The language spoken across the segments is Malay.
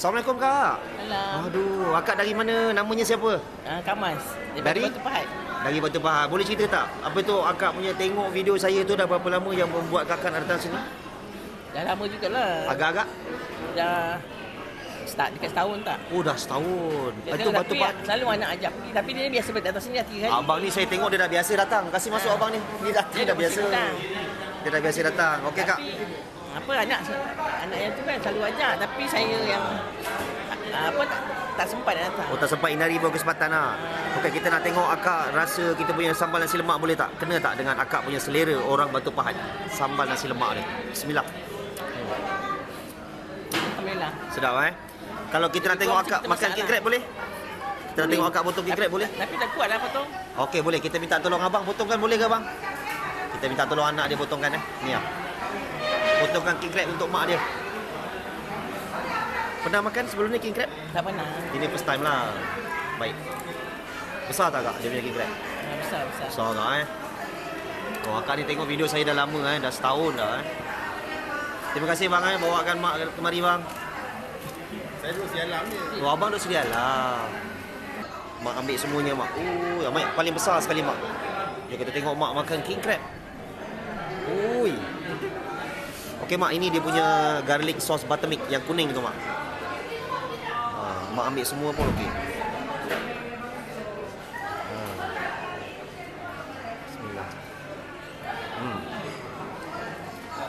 Assalamualaikum Kak. Alam. Aduh, akak dari mana? Namanya siapa? Kamas. Dari? Batu Pahat. Dari Batu Pahat. Boleh cerita tak? Apa tu akak punya tengok video saya tu dah berapa lama yang membuat kakak nak datang sini? Dah lama jugalah. Agak-agak? Dah start dekat setahun tak? Oh, dah setahun. Itu Batu Tapi Pahat. selalu anak ajak pergi. Tapi dia biasa datang sini dah 3 hari. Abang ni saya tengok dia dah biasa datang. Kasih masuk abang ni. Dia dah biasa. Dia dah biasa datang. Okey Kak. Apa anak yang tu kan selalu ajak. Tapi saya yang tak sempat nak datang. Oh, tak sempat Inari bawa kesempatan lah. Okey, kita nak tengok akak rasa kita punya sambal nasi lemak boleh tak? Kena tak dengan akak punya selera orang Batu Pahat? Sambal nasi lemak ni. Bismillah. Alhamdulillah. Sedap Kalau kita nak tengok akak makan king crab boleh? Kita nak tengok akak potong king crab boleh? Tapi tak kuat lah potong. Okey, boleh. Kita minta tolong abang potongkan boleh ke abang? Kita minta tolong anak dia potongkan Ni potongkan king crab untuk mak dia. Pernah makan sebelum ni king crab? Tak pernah. Ini first time lah. Baik. Besar tak kak dia punya king crab? Besar. Besar tak Oh, akak ni tengok video saya dah lama dah setahun dah Terima kasih bang bawakan mak kemari bang. Saya duduk sedia alam ni. Oh, abang duduk sedia alam. Mak ambil semuanya mak. Oh, yang paling besar sekali mak. Jom kita tengok mak makan king crab. Ui. Okey mak, ini dia punya garlic sauce buttermilk yang kuning tu mak. Mak ambil semua pun okey. Bismillah.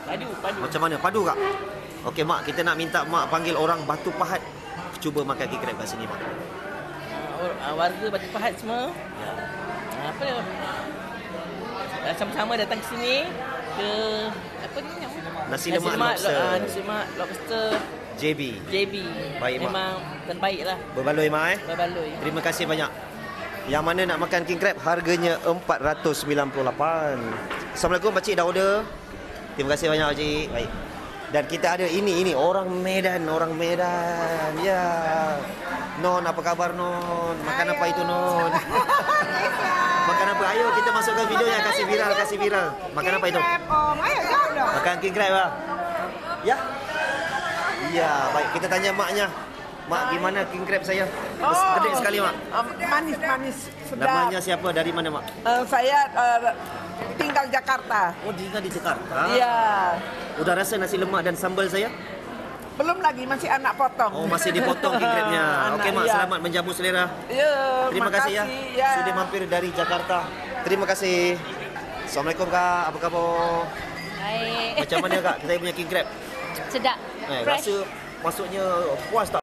Padu. Macam mana? Padu kak? Okey mak, kita nak minta mak panggil orang Batu Pahat cuba makan king crab kat sini mak. Warga Batu Pahat semua. Ya. Apa dia? Sama-sama datang ke sini ke apa ni nama? Nasi lemak lobster. Nasi lemak lobster JB. Baik, Mak. Memang terbaik lah. Berbaloi mak Berbaloi. Terima kasih banyak. Yang mana nak makan king crab harganya 498. Assalamualaikum pakcik, dah order. Terima kasih banyak pakcik. Baik. Dan kita ada ini orang Medan. Ya. Non, apa kabar Non? Makan apa itu Non? Makan apa? Ayo kita masukkan videonya, kasih viral. Makan apa itu? Makan king crab lah. Ya. Ya, baik kita tanya maknya. Mak, gimana king crab saya? Gede sekali mak. Manis, sedap. Namanya siapa? Dari mana mak? Saya tinggal Jakarta. Oh, tinggal di Jakarta. Iya. Udah rasa nasi lemak dan sambal saya? Belum lagi, masih anak potong. Oh, masih dipotong king crabnya. Okey mak, iya. selamat menjamu selera. Ya, Terima kasih ya. Sudah mampir dari Jakarta. Terima kasih. Assalamualaikum kak, apa khabar? Baik. Macam mana kak saya punya king crab? Sedap. Rasa maksudnya puas tak?